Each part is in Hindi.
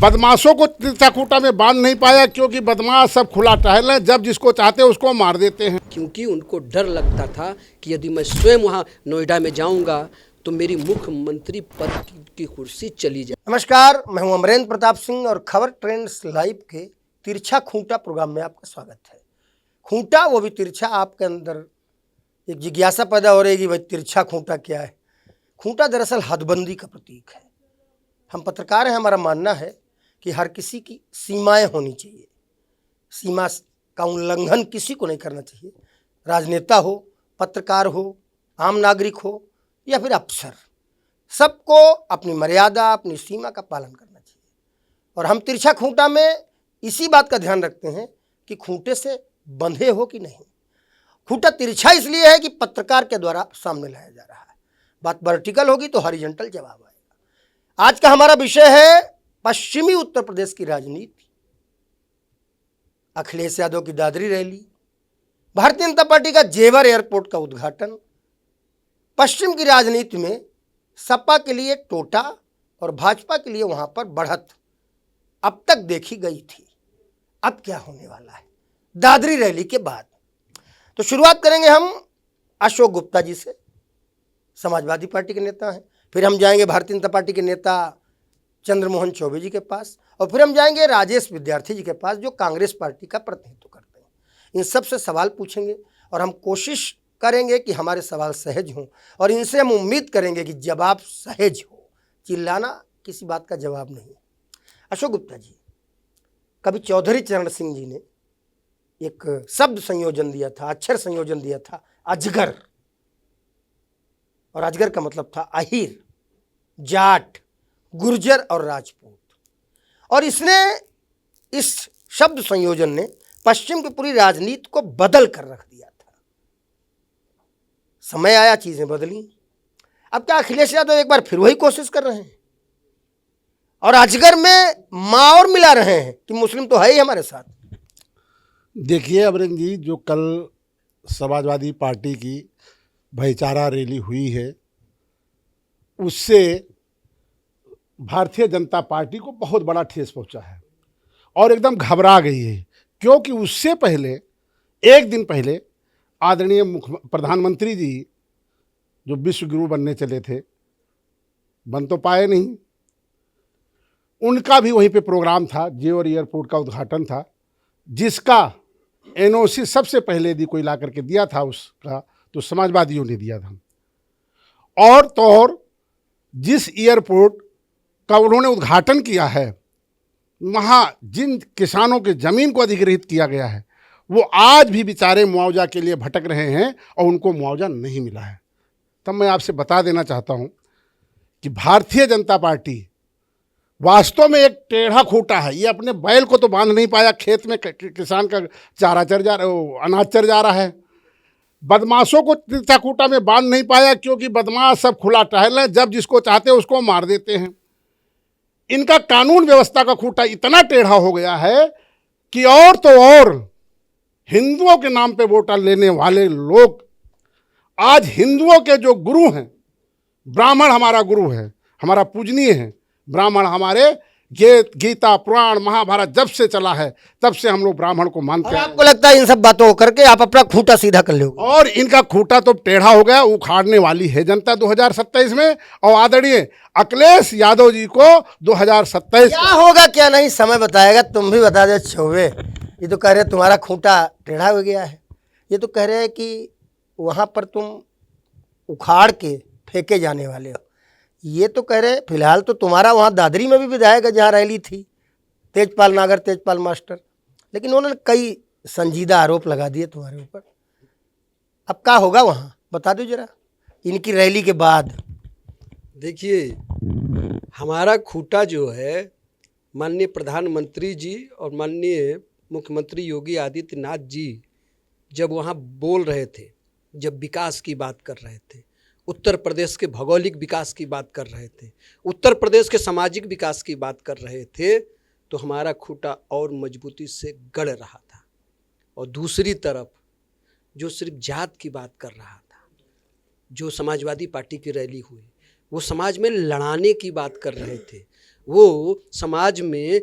बदमाशों को तिरछा खूंटा में बांध नहीं पाया क्योंकि बदमाश सब खुला टहल है, जब जिसको चाहते उसको मार देते हैं। क्योंकि उनको डर लगता था कि यदि मैं स्वयं वहाँ नोएडा में जाऊंगा तो मेरी मुख्यमंत्री पद की कुर्सी चली जाए। नमस्कार, मैं हूं अमरेंद्र प्रताप सिंह और खबर ट्रेंड्स लाइव के तिरछा खूंटा प्रोग्राम में आपका स्वागत है। खूंटा वो भी तिरछा, आपके अंदर एक जिज्ञासा पैदा हो रही है कि भाई तिरछा खूंटा क्या है। खूंटा दरअसल हदबंदी का प्रतीक है। हम पत्रकार हैं, हमारा मानना है कि हर किसी की सीमाएं होनी चाहिए, सीमा का उल्लंघन किसी को नहीं करना चाहिए। राजनेता हो, पत्रकार हो, आम नागरिक हो या फिर अफसर, सबको अपनी मर्यादा, अपनी सीमा का पालन करना चाहिए। और हम तिरछा खूंटा में इसी बात का ध्यान रखते हैं कि खूंटे से बंधे हो कि नहीं। खूंटा तिरछा इसलिए है कि पत्रकार के द्वारा सामने लाया जा रहा है। बात वर्टिकल होगी तो हॉरिजॉन्टल जवाब आएगा। आज का हमारा विषय है पश्चिमी उत्तर प्रदेश की राजनीति, अखिलेश यादव की दादरी रैली, भारतीय जनता पार्टी का जेवर एयरपोर्ट का उद्घाटन, पश्चिम की राजनीति में सपा के लिए टोटा और भाजपा के लिए वहां पर बढ़त अब तक देखी गई थी। अब क्या होने वाला है दादरी रैली के बाद? तो शुरुआत करेंगे हम अशोक गुप्ता जी से, समाजवादी पार्टी के नेता हैं। फिर हम जाएंगे भारतीय जनता पार्टी के नेता चंद्रमोहन चौबे जी के पास, और फिर हम जाएंगे राजेश विद्यार्थी जी के पास जो कांग्रेस पार्टी का प्रतिनिधित्व करते हैं। इन सब से सवाल पूछेंगे और हम कोशिश करेंगे कि हमारे सवाल सहज हों, और इनसे हम उम्मीद करेंगे कि जवाब सहज हो। चिल्लाना किसी बात का जवाब नहीं। अशोक गुप्ता जी, कभी चौधरी चरण सिंह जी ने एक शब्द संयोजन दिया था, अक्षर संयोजन दिया था, अजगर। और अजगर का मतलब था अहीर, जाट, गुर्जर और राजपूत। और इस शब्द संयोजन ने पश्चिम की पूरी राजनीति को बदल कर रख दिया था। समय आया, चीजें बदली। अब क्या अखिलेश यादव एक बार फिर वही कोशिश कर रहे हैं और अजगर में मां और मिला रहे हैं कि मुस्लिम तो है ही हमारे साथ? देखिए अमरेंद्र जी, जो कल समाजवादी पार्टी की भाईचारा रैली हुई है, उससे भारतीय जनता पार्टी को बहुत बड़ा ठेस पहुंचा है और एकदम घबरा गई है। क्योंकि उससे पहले, एक दिन पहले, आदरणीय प्रधानमंत्री जी जो विश्व गुरु बनने चले थे, बन तो पाए नहीं, उनका भी वहीं पे प्रोग्राम था, जेवर एयरपोर्ट का उद्घाटन था, जिसका एनओसी सबसे पहले यदि कोई ला करके दिया था उसका तो समाजवादियों ने दिया था। और तो और जिस एयरपोर्ट का उन्होंने उद्घाटन किया है, वहाँ जिन किसानों के ज़मीन को अधिग्रहित किया गया है, वो आज भी बेचारे मुआवजा के लिए भटक रहे हैं और उनको मुआवजा नहीं मिला है। तब मैं आपसे बता देना चाहता हूँ कि भारतीय जनता पार्टी वास्तव में एक टेढ़ा खूंटा है। ये अपने बैल को तो बांध नहीं पाया, खेत में किसान का चारा चर जा रहा, अनाज चर जा रहा है। बदमाशों को तिरछा खूंटा में बांध नहीं पाया क्योंकि बदमाश सब खुला टहल है, जब जिसको चाहते उसको मार देते हैं। इनका कानून व्यवस्था का खूंटा इतना टेढ़ा हो गया है कि और तो और हिंदुओं के नाम पे वोट लेने वाले लोग आज हिंदुओं के जो गुरु हैं, ब्राह्मण हमारा गुरु है, हमारा पूजनीय है, ब्राह्मण हमारे गीता, पुराण, महाभारत जब से चला है तब से हम लोग ब्राह्मण को मानते हैं। आपको लगता है इन सब बातों को करके आप अपना खूंटा सीधा कर लोगे? और इनका खूंटा तो टेढ़ा हो गया, उखाड़ने वाली है जनता 2027 में। और आदरणीय अखिलेश यादव जी को 2027 क्या होगा क्या नहीं समय बताएगा। तुम भी बता दे चौबे, ये तो कह रहे तुम्हारा खूंटा टेढ़ा हो गया है। ये तो कह रहे हैं कि वहाँ पर तुम उखाड़ के फेंके जाने वाले हो। ये तो कह रहे फिलहाल तो तुम्हारा वहाँ दादरी में भी विधायक है जहाँ रैली थी, तेजपाल नागर, तेजपाल मास्टर, लेकिन उन्होंने कई संजीदा आरोप लगा दिए तुम्हारे ऊपर। अब क्या होगा वहाँ बता दो जरा इनकी रैली के बाद। देखिए, हमारा खूंटा जो है, माननीय प्रधानमंत्री जी और माननीय मुख्यमंत्री योगी आदित्यनाथ जी जब वहाँ बोल रहे थे, जब विकास की बात कर रहे थे, उत्तर प्रदेश के भौगोलिक विकास की बात कर रहे थे, उत्तर प्रदेश के सामाजिक विकास की बात कर रहे थे, तो हमारा खूंटा और मजबूती से गड़ रहा था। और दूसरी तरफ जो सिर्फ जात की बात कर रहा था, जो समाजवादी पार्टी की रैली हुई, वो समाज में लड़ाने की बात कर रहे थे। वो समाज में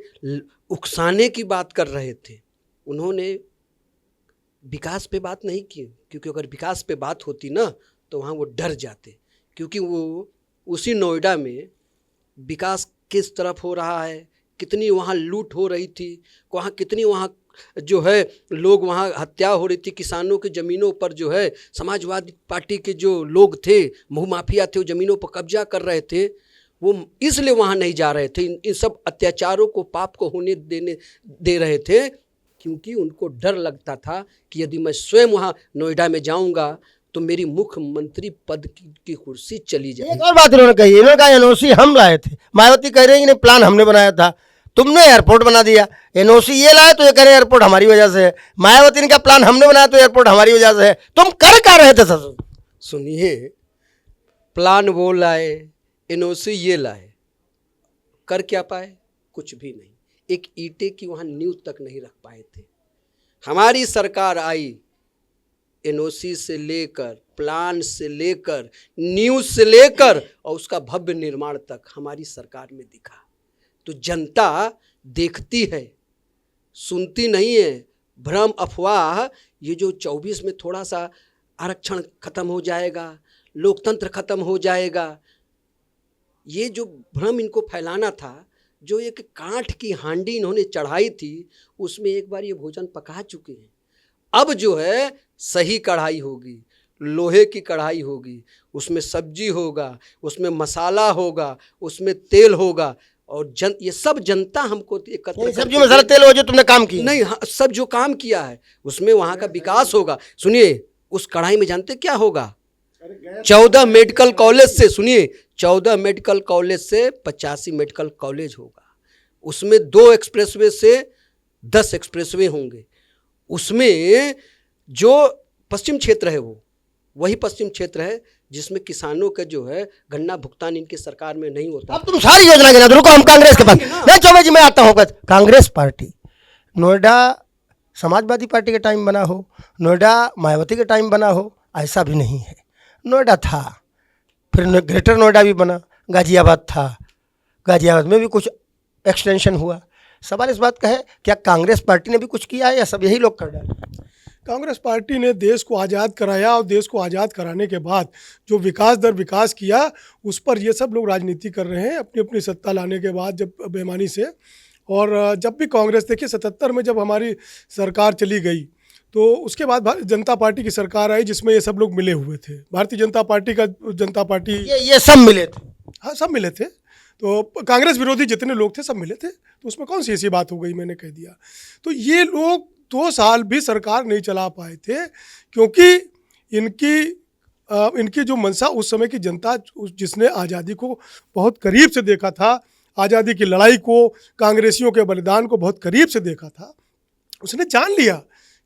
उकसाने की बात कर रहे थे। उन्होंने विकास पे बात नहीं की, क्योंकि अगर विकास पे बात होती ना तो वहाँ वो डर जाते, क्योंकि वो उसी नोएडा में विकास किस तरफ हो रहा है, कितनी वहाँ लूट हो रही थी, वहाँ कितनी वहाँ जो है लोग वहाँ हत्या हो रही थी, किसानों की ज़मीनों पर जो है समाजवादी पार्टी के जो लोग थे, भूमाफिया थे, वो ज़मीनों पर कब्जा कर रहे थे। वो इसलिए वहाँ नहीं जा रहे थे, इन सब अत्याचारों को, पाप को होने दे रहे थे, क्योंकि उनको डर लगता था कि यदि मैं स्वयं वहाँ नोएडा में जाऊँगा तो मेरी मुख्यमंत्री पद की कुर्सी चली एक जाएगी। और बात इन्होंने कही, इन्होंने कहा एनओसी हम लाए थे। मायावती कह रही है कि प्लान हमने बनाया था, तुमने एयरपोर्ट बना दिया। एनओसी ये लाए तो ये कह रहे एयरपोर्ट हमारी वजह से है। मायावती ने कहा प्लान हमने बनाया तो एयरपोर्ट हमारी वजह से है। तुम कर क्या रहे थे ससुर? सुनिए, प्लान वो लाए, एनओसी ये लाए, कर क्या पाए? कुछ भी नहीं। एक ईंटे की वहाँ नींव तक नहीं रख पाए थे। हमारी सरकार आई, एनओसी से लेकर, प्लान से लेकर, नींव से लेकर और उसका भव्य निर्माण तक हमारी सरकार में दिखा। तो जनता देखती है, सुनती नहीं है। भ्रम, अफवाह, ये जो 24 में थोड़ा सा आरक्षण खत्म हो जाएगा, लोकतंत्र खत्म हो जाएगा, ये जो भ्रम इनको फैलाना था, जो एक कांठ की हांडी इन्होंने चढ़ाई थी, उसमें एक बार ये भोजन पका चुके हैं। अब जो है सही कढ़ाई होगी, लोहे की कढ़ाई होगी, उसमें सब्जी होगा, उसमें मसाला होगा, उसमें तेल होगा, और ये सब जनता हमको एकत्र सब्जी मसाला तेल हो जो तुमने काम किया नहीं, हाँ, सब जो काम किया है उसमें वहाँ का विकास होगा। सुनिए, उस कढ़ाई में जानते क्या होगा? 14 मेडिकल कॉलेज से, सुनिए, 14 मेडिकल कॉलेज से 85 मेडिकल कॉलेज होगा। उसमें 2 एक्सप्रेसवे से 10 एक्सप्रेसवे होंगे। उसमें जो पश्चिम क्षेत्र है वो वही पश्चिम क्षेत्र है जिसमें किसानों का जो है गन्ना भुगतान इनकी सरकार में नहीं होता। अब तुम सारी योजना गिना दो, रुको हम कांग्रेस के पास। नहीं चौबे जी, मैं आता हूँ। कांग्रेस पार्टी नोएडा समाजवादी पार्टी के टाइम बना हो, नोएडा मायावती के टाइम बना हो, ऐसा भी नहीं है। नोएडा था, फिर ग्रेटर नोएडा भी बना, गाजियाबाद था, गाजियाबाद में भी कुछ एक्सटेंशन हुआ। सवाल इस बात का है, क्या कांग्रेस पार्टी ने भी कुछ किया है या सब यही लोग कर डाले? कांग्रेस पार्टी ने देश को आज़ाद कराया और देश को आज़ाद कराने के बाद जो विकास दर विकास किया, उस पर ये सब लोग राजनीति कर रहे हैं अपनी अपनी सत्ता लाने के बाद, जब बेईमानी से। और जब भी कांग्रेस, देखिए 77 में जब हमारी सरकार चली गई तो उसके बाद जनता पार्टी की सरकार आई जिसमें ये सब लोग मिले हुए थे। भारतीय जनता पार्टी ये सब मिले थे। हाँ, सब मिले थे। तो कांग्रेस विरोधी जितने लोग थे सब मिले थे, तो उसमें कौन सी ऐसी बात हो गई, मैंने कह दिया। तो ये लोग 2 साल भी सरकार नहीं चला पाए थे, क्योंकि इनकी जो मंशा, उस समय की जनता जिसने आज़ादी को बहुत करीब से देखा था, आज़ादी की लड़ाई को, कांग्रेसियों के बलिदान को बहुत करीब से देखा था, उसने जान लिया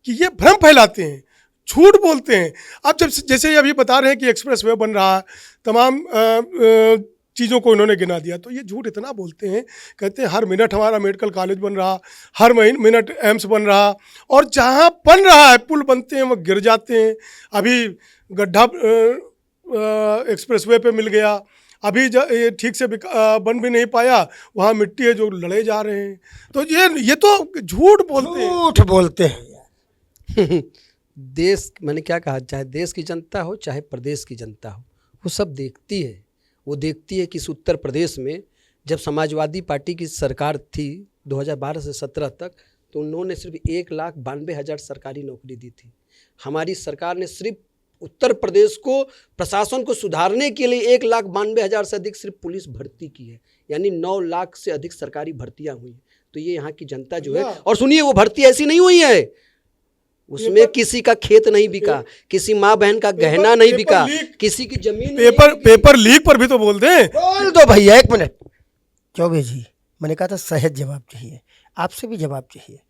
कि ये भ्रम फैलाते हैं, झूठ बोलते हैं। अब जब जैसे अभी बता रहे हैं कि एक्सप्रेस वे बन रहा है, तमाम चीज़ों को इन्होंने गिना दिया, तो ये झूठ इतना बोलते हैं। कहते हैं हर मिनट हमारा मेडिकल कॉलेज बन रहा, हर मिनट एम्स बन रहा, और जहाँ बन रहा है, पुल बनते हैं, वो गिर जाते हैं। अभी गड्ढा एक्सप्रेस वे पे मिल गया, अभी ये ठीक से बन भी नहीं पाया, वहाँ मिट्टी है जो लड़े जा रहे हैं। तो ये तो झूठ बोलते हैं। देश, मैंने क्या कहा, चाहे देश की जनता हो चाहे प्रदेश की जनता हो, वो सब देखती है। वो देखती है कि इस उत्तर प्रदेश में जब समाजवादी पार्टी की सरकार थी 2012 से 17 तक, तो उन्होंने सिर्फ 1,92,000 सरकारी नौकरी दी थी। हमारी सरकार ने सिर्फ उत्तर प्रदेश को, प्रशासन को सुधारने के लिए 1,92,000 से अधिक सिर्फ पुलिस भर्ती की है, यानी 9 लाख से अधिक सरकारी भर्तियां हुई। तो ये यहाँ की जनता जो है, और सुनिए, वो भर्ती ऐसी नहीं हुई है, उसमें किसी का खेत नहीं बिका, किसी माँ बहन का गहना नहीं बिका, किसी की जमीन पेपर लीक पर भी तो बोल दें। बोल दो भैया, 1 मिनट। चौबे जी, मैंने कहा था सहज जवाब चाहिए, आपसे भी जवाब चाहिए।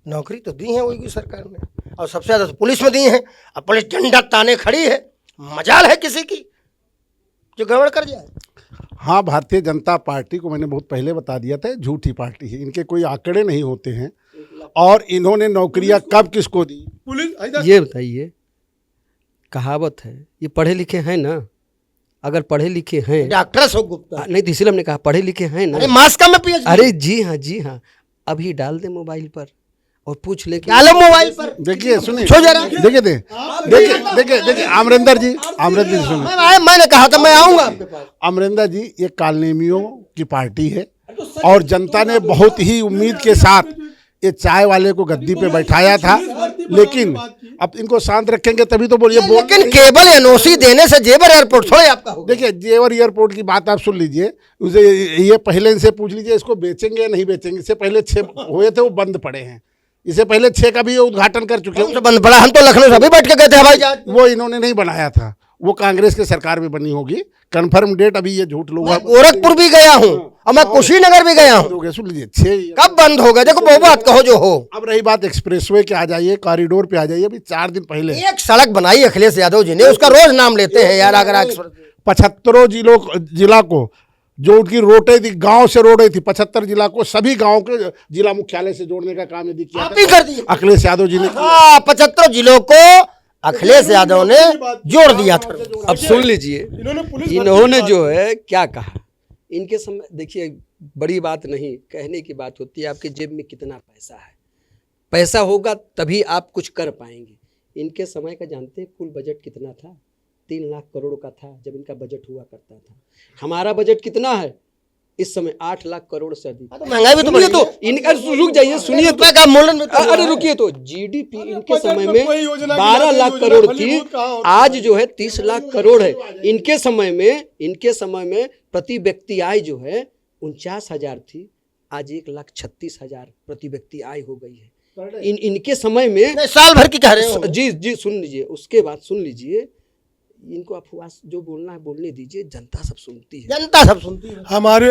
नौकरी तो दी है वही सरकार ने, और सबसे ज़्यादा तो पुलिस में दी है। अब पुलिस डंडा ताने खड़ी है, मजाल है किसी की जो गड़बड़ कर जाए। हाँ, भारतीय जनता पार्टी को मैंने बहुत पहले बता दिया था, झूठी पार्टी है, इनके कोई आंकड़े नहीं होते हैं। और इन्होंने नौकरियां कब किसको दी? पुलिस, ये बताइए, कहावत है, ये पढ़े लिखे हैं ना, अगर पढ़े लिखे हैं, डॉक्टर अशोक गुप्ता, नहीं तो इसलिए हमने कहा पढ़े लिखे हैं ना। अरे मास्का में पीएचडी, अरे जी हाँ जी हाँ, अभी डाल दे मोबाइल पर और पूछ ले कि डालो मोबाइल पर। देखिए सुनिए, छो जरा। देखिए अमरिंदर जी सुनिए, मैंने कहा था मैं आऊंगा आपके पास। अमरिंदर जी ये कालनेमियों की पार्टी है और जनता ने बहुत ही उम्मीद के साथ ये चाय वाले को गद्दी पे बैठाया था, लेकिन अब इनको शांत रखेंगे तभी तो बोलिए। लेकिन केवल एनओसी देने से जेवर एयरपोर्ट थोड़े आपका होगा। देखिए जेवर एयरपोर्ट की बात आप सुन लीजिए, उसे ये पहले इनसे पूछ लीजिए इसको बेचेंगे या नहीं बेचेंगे। इससे पहले 6 हुए थे वो बंद पड़े हैं, इससे पहले 6 का भी ये उद्घाटन कर चुके हैं। बंद पड़ा, हम तो लखनऊ से अभी बैठ के गए थे हवाई जहाज। वो इन्होंने नहीं बनाया था, वो कांग्रेस की सरकार में बनी होगी। कंफर्म डेट अभी ये झूठ लोग गोरखपुर भी गया हूँ और मैं कुशीनगर भी गया हूँ। सुन लीजिए 6 कब बंद होगा? देखो वो बात कहो जो हो। अब रही बात एक्सप्रेसवे के आ जाइए, कॉरिडोर पे आ जाइए। अभी 4 दिन पहले एक सड़क बनाई अखिलेश यादव जी ने, उसका रोज नाम लेते हैं यार। अगर 75 जिला को जो उनकी रोटें थी, गांव से रोडें थी, 75 जिला को सभी गांव के जिला मुख्यालय से जोड़ने का काम यदि किया आप ही कर दिए। अखिलेश यादव जी ने। 75 जिलों को अखिलेश यादव ने जोड़ दिया था। अब सुन लीजिए इन्होंने जो है क्या कहा। इनके समय देखिए बड़ी बात नहीं, कहने की बात होती है। आपके जेब में कितना पैसा है, पैसा होगा तभी आप कुछ कर पाएंगे। इनके समय का जानते हैं कुल बजट कितना था? 3 लाख करोड़ का था जब इनका बजट हुआ करता था। हमारा बजट कितना है इस समय? 8 लाख करोड़ से अधिक। तो महंगाई भी तो सुनिए बढ़ी तो है। इनका रुक जाइए, सुनिए तो, का मूल्य अरे रुकिए तो, जीडीपी इनके समय में 12 लाख करोड़ थी, आज जो है 30 लाख करोड़ है। इनके समय में प्रति व्यक्ति आय जो है 49,000 थी, आज 1,36,000 प्रति व्यक्ति आय हो गई है। इनके समय में साल भर की कह रहे हो। जी सुन लीजिए, उसके बाद सुन लीजिए, इनको अफवाह जो बोलना है बोलने दीजिए, जनता सब सुनती है। जनता सब सुनती है। हमारे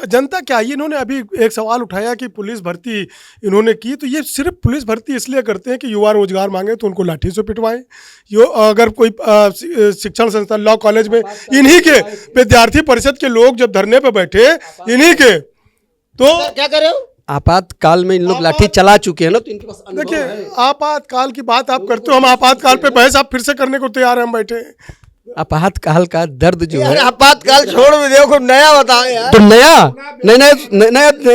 जनता क्या, ये इन्होंने अभी एक सवाल उठाया कि पुलिस भर्ती इन्होंने की, तो ये सिर्फ पुलिस भर्ती इसलिए करते हैं कि युवा रोजगार मांगे तो उनको लाठी से पिटवाएं। यो अगर कोई शिक्षण संस्थान, लॉ कॉलेज में इन्हीं के विद्यार्थी परिषद के लोग जब धरने पर बैठे इन्हीं के, तो क्या कर रहे हो? आपातकाल में इन लोग लाठी चला चुके हैं ना, तो इनके पास अनुभव देखिए है। आपातकाल की बात आप करते हो, हम आपातकाल पे बहस आप फिर से करने को तैयार हैं, हम बैठे हैं। आपातकाल का दर्द जो है, आपातकाल छोड़ भी देखो, नया बताओ यार। तो नया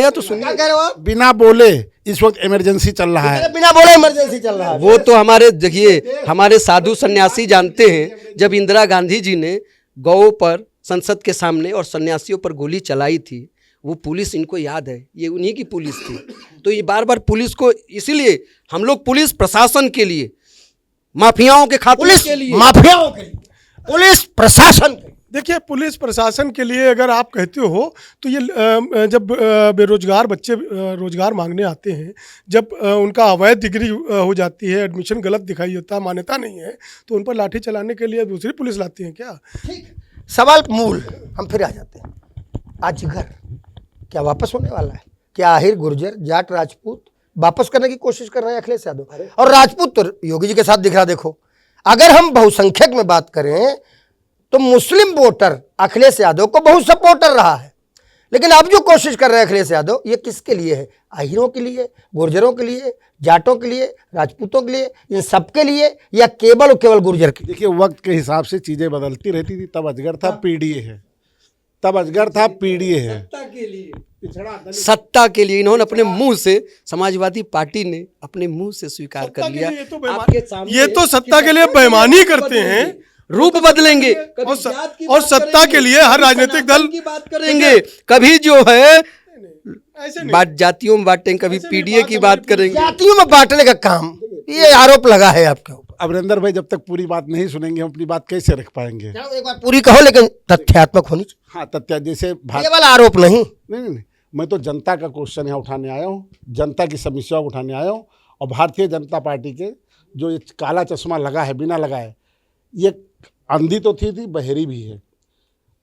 तो सुनिए। क्या कह रहे हो आप? बिना बोले इस वक्त इमरजेंसी चल रहा है। बिना बोले इमरजेंसी चल रहा है। वो तो हमारे देखिए हमारे साधु सन्यासी जानते हैं, जब इंदिरा गांधी जी ने गौ पर संसद के सामने और सन्यासियों पर गोली चलाई थी, वो पुलिस इनको याद है, ये उन्हीं की पुलिस थी। तो ये बार बार पुलिस को, इसीलिए हम लोग पुलिस प्रशासन के लिए, माफियाओं के खात्मे के लिए, माफियाओं के लिए, पुलिस प्रशासन के लिए। देखिए पुलिस प्रशासन के लिए अगर आप कहते हो तो ये जब बेरोजगार बच्चे रोजगार मांगने आते हैं, जब उनका अवैध डिग्री हो जाती है, एडमिशन गलत दिखाई देता है, मान्यता नहीं है, तो उन पर लाठी चलाने के लिए दूसरी पुलिस लाती है क्या? सवाल मूल हम फिर आ जाते हैं। आज घर क्या वापस होने वाला है? क्या आहिर गुर्जर जाट राजपूत वापस करने की कोशिश कर रहे हैं अखिलेश यादव? और राजपूत तो योगी जी के साथ दिख रहा। देखो अगर हम बहुसंख्यक में बात करें तो मुस्लिम वोटर अखिलेश यादव को बहुत सपोर्टर रहा है, लेकिन अब जो कोशिश कर रहे हैं अखिलेश यादव, ये किसके लिए है? आहिरों के लिए, गुर्जरों के लिए, जाटों के लिए, राजपूतों के लिए, इन सबके लिए, या केवल गुर्जर के लिए? देखिए वक्त के हिसाब से चीजें बदलती रहती थी। तब अजगर था, पीडीए है। तब अजगर था, पीडीए है। सत्ता के लिए इन्होंने अपने मुंह से, समाजवादी पार्टी ने अपने मुंह से स्वीकार कर लिया। आपके सामने ये तो सत्ता के लिए बेईमानी करते हैं, रूप बदलेंगे, और सत्ता के लिए हर राजनीतिक दल की बात करेंगे, कभी जो है बात जातियों में बांटेंगे, कभी पीडीए की बात करेंगे। जातियों में बांटने का काम, ये आरोप लगा है आपके ऊपर। अमरिंदर भाई जब तक पूरी बात नहीं सुनेंगे हम अपनी बात कैसे रख पाएंगे? एक बार पूरी कहो, लेकिन तथ्यात्मक होनी चाहिए। हाँ तथ्य जैसे ये वाला आरोप नहीं। नहीं, मैं तो जनता का क्वेश्चन यहाँ उठाने आया हूँ, जनता की समस्या उठाने आया हूँ। और भारतीय जनता पार्टी के जो ये काला चश्मा लगा है, बिना लगाए, ये अंधी तो थी बहरी भी है।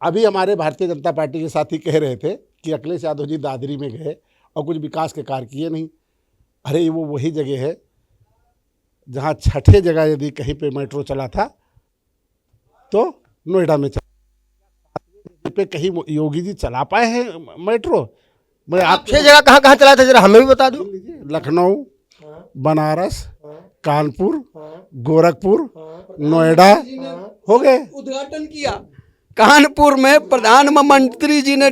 अभी हमारे भारतीय जनता पार्टी के साथी कह रहे थे कि अखिलेश यादव जी दादरी में गए और कुछ विकास के कार्य किए नहीं। अरे वो वही जगह है जहाँ 6ठे जगह यदि कहीं पे मेट्रो चला था तो नोएडा में चला पे कहीं योगी जी चला पाए हैं मेट्रो? मैं आप 6 जगह कहाँ चलाए थे जरा हमें भी बता दो। लखनऊ, बनारस, कानपुर, गोरखपुर, नोएडा हो गए। उद्घाटन किया कानपुर में प्रधानमंत्री जी ने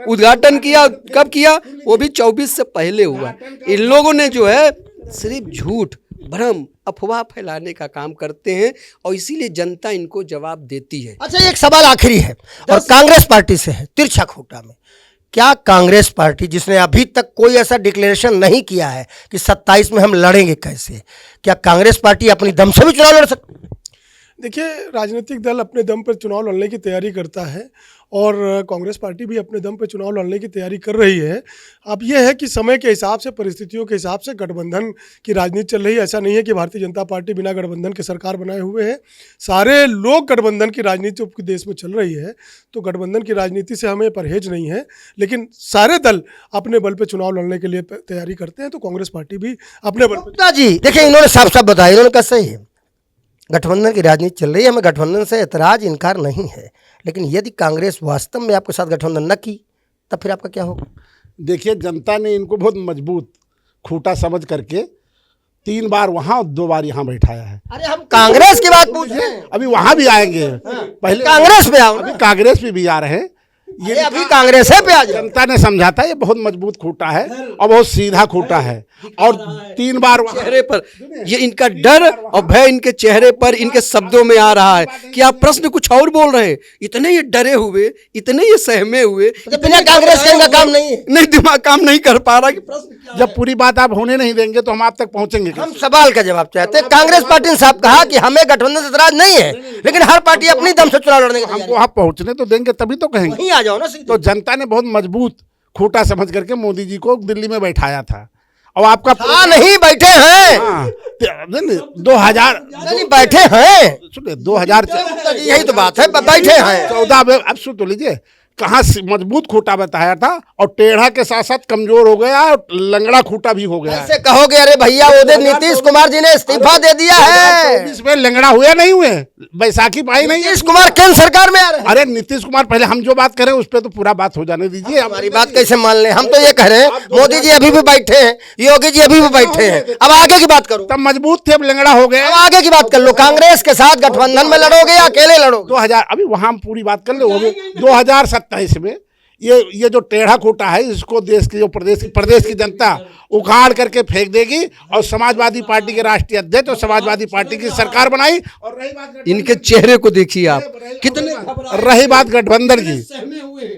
उद्घाटन किया। कब किया? वो भी 24 से पहले हुआ। इन लोगों ने जो है सिर्फ झूठ, भ्रम, अफवाह फैलाने का काम करते हैं और इसीलिए जनता इनको जवाब देती है। अच्छा, एक सवाल आखिरी है और कांग्रेस पार्टी से है, तिरछा खूंटा में। क्या कांग्रेस पार्टी, जिसने अभी तक कोई ऐसा डिक्लेरेशन नहीं किया है कि 27 में हम लड़ेंगे कैसे, क्या कांग्रेस पार्टी अपनी दम से भी चुनाव लड़ सकती? देखिए, राजनीतिक दल अपने दम पर चुनाव लड़ने की तैयारी करता है और कांग्रेस पार्टी भी अपने दम पर चुनाव लड़ने की तैयारी कर रही है। अब यह है कि समय के हिसाब से, परिस्थितियों के हिसाब से गठबंधन की राजनीति चल रही है। ऐसा नहीं है कि भारतीय जनता पार्टी बिना गठबंधन के सरकार बनाए हुए है। सारे लोग गठबंधन की राजनीति अब देश में चल रही है, तो गठबंधन की राजनीति से हमें परहेज नहीं है। लेकिन सारे दल अपने बल पर चुनाव लड़ने के लिए तैयारी करते हैं, तो कांग्रेस पार्टी भी अपने बल पर। जी देखिए, इन्होंने साफ साफ बताया, इन्होंने कहा सही है, गठबंधन की राजनीति चल रही है, हमें गठबंधन से एतराज, इनकार नहीं है। लेकिन यदि कांग्रेस वास्तव में आपके साथ गठबंधन न की, तब फिर आपका क्या होगा? देखिए, जनता ने इनको बहुत मजबूत खूंटा समझ करके 3 बार वहाँ और 2 बार यहाँ बैठाया है। अरे हम कांग्रेस की बात पूछ रहे हैं, अभी वहाँ भी आएंगे, पहले कांग्रेस पे आओ ना। अभी कांग्रेस पे भी आ रहे हैं। ये अभी कांग्रेस है पे आ जाओ। जनता ने समझाता है ये बहुत मजबूत खूंटा है और बहुत सीधा खूंटा है, और 3 बार चेहरे पर ये इनका डर और भय इनके चेहरे पर, इनके शब्दों में आ रहा है कि आप प्रश्न कुछ और बोल रहे हैं। इतने ये डरे हुए, इतने ये सहमे हुए, बिना कांग्रेस के इनका काम नहीं है। नहीं, दिमाग काम नहीं कर पा रहा कि प्रश्न क्या है। जब पूरी बात आप होने नहीं देंगे तो हम आप तक पहुंचेंगे हम सवाल का जवाब चाहते हैं। कांग्रेस पार्टी ने साफ कहा कि हमें गठबंधन से एतराज नहीं है, लेकिन हर पार्टी अपनी दम से चुनाव लड़ने की तैयारी हमको वहाँ पहुंचने तो देंगे तभी तो कहेंगे। वहीं आ जाओ ना सीधे। तो जनता ने बहुत मजबूत खूंटा समझ करके मोदी जी को दिल्ली में बैठाया था। और आपका नहीं बैठे हैं, हाँ, 2000 नहीं बैठे हैं, सुनिए 2000 यही तो बात है, बैठे हैं। 14 में, अब सुन तो लीजिए, कहाँ से मजबूत खूंटा बताया था और टेढ़ा के साथ साथ कमजोर हो गया और लंगड़ा खूंटा भी हो गया। ऐसे कहोगे, अरे भैया वो दिन नीतीश कुमार जी ने इस्तीफा दे दिया है। इसमें लंगड़ा हुए नहीं हुए, बैसाखी पाई नहीं है। नीतीश कुमार केंद्र सरकार में आ रहे हैं। अरे नीतीश कुमार, पहले हम जो बात करें उस पर तो पूरा बात हो जाने दीजिए। हमारी बात कैसे मान लें? हम तो ये कह रहे हैं, मोदी जी अभी भी बैठे हैं, योगी जी अभी भी बैठे हैं। अब आगे की बात करो। तब मजबूत थे, अब लंगड़ा हो गए। अब आगे की बात कर लो, कांग्रेस के साथ गठबंधन में लड़ोगे या अकेले लड़ोगे? 2000, अभी वहां हम पूरी बात कर ले, हो गए 2027 में ये जो टेढ़ा खूंटा है, इसको देश की जो प्रदेश की जनता उखाड़ करके फेंक देगी और समाजवादी पार्टी के राष्ट्रीय अध्यक्ष और समाजवादी पार्टी की सरकार बनाई। और रही बात इनके चेहरे को देखिए आप, कितने रही बात गठबंधन की,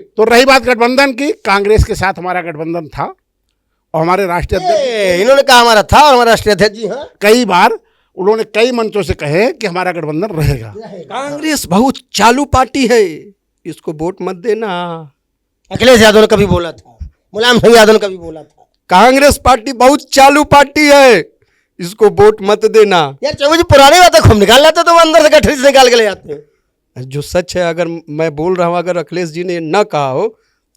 तो रही बात गठबंधन की, कांग्रेस के साथ हमारा गठबंधन था और हमारे राष्ट्रीय अध्यक्ष, इन्होंने कहा हमारा था और हमारा राष्ट्रीय अध्यक्ष जी हाँ कई बार उन्होंने कई मंचों से कहे कि हमारा गठबंधन रहेगा। कांग्रेस बहुत चालू पार्टी है, इसको वोट मत देना। अखिलेश यादव ने कभी बोला था, मुलायम सिंह यादव ने कभी बोला था, कांग्रेस पार्टी बहुत चालू पार्टी है, इसको वोट मत देना। यार चलो जी, पुरानी बातें खूब निकाल लेते तो वो अंदर से गठरी से निकाल के ले जाते हैं। जो सच है, अगर मैं बोल रहा हूँ, अगर अखिलेश जी ने न कहा हो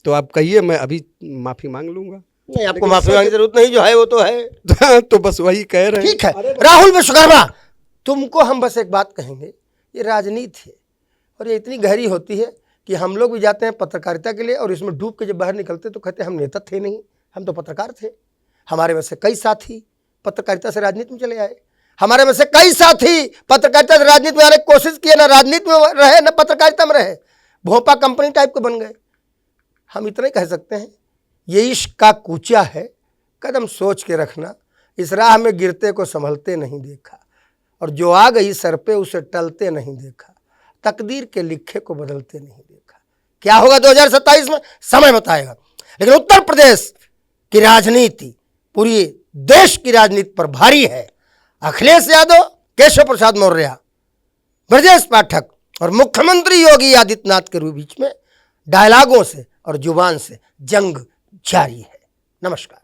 तो आप कहिए, मैं अभी माफी मांग लूंगा। नहीं, आपको माफी मांगने की जरूरत नहीं, जो है वो तो है। तो बस वही कह रहे हैं। ठीक है राहुल विश्वकर्मा, तुमको हम बस एक बात कहेंगे, ये राजनीति है और ये इतनी गहरी होती है कि हम लोग भी जाते हैं पत्रकारिता के लिए और इसमें डूब के जब बाहर निकलते तो कहते हैं हम नेता थे नहीं, हम तो पत्रकार थे। हमारे में से कई साथी पत्रकारिता से राजनीति में चले आए, हमारे में से कई साथी पत्रकारिता से राजनीति में आने की कोशिश किए, ना राजनीति में रहे ना पत्रकारिता में रहे, भोपा कंपनी टाइप के बन गए। हम इतना ही कह सकते हैं, ये इश्क का कूचा है, कदम सोच के रखना, इस राह में गिरते को संभलते नहीं देखा, और जो आ गई सर पे उसे टलते नहीं देखा, तकदीर के लिखे को बदलते नहीं देखा। क्या होगा 2027 में, समय बताएगा। लेकिन उत्तर प्रदेश की राजनीति पूरी देश की राजनीति पर भारी है। अखिलेश यादव, केशव प्रसाद मौर्य, ब्रजेश पाठक और मुख्यमंत्री योगी आदित्यनाथ के बीच में डायलॉगों से और जुबान से जंग जारी है। नमस्कार।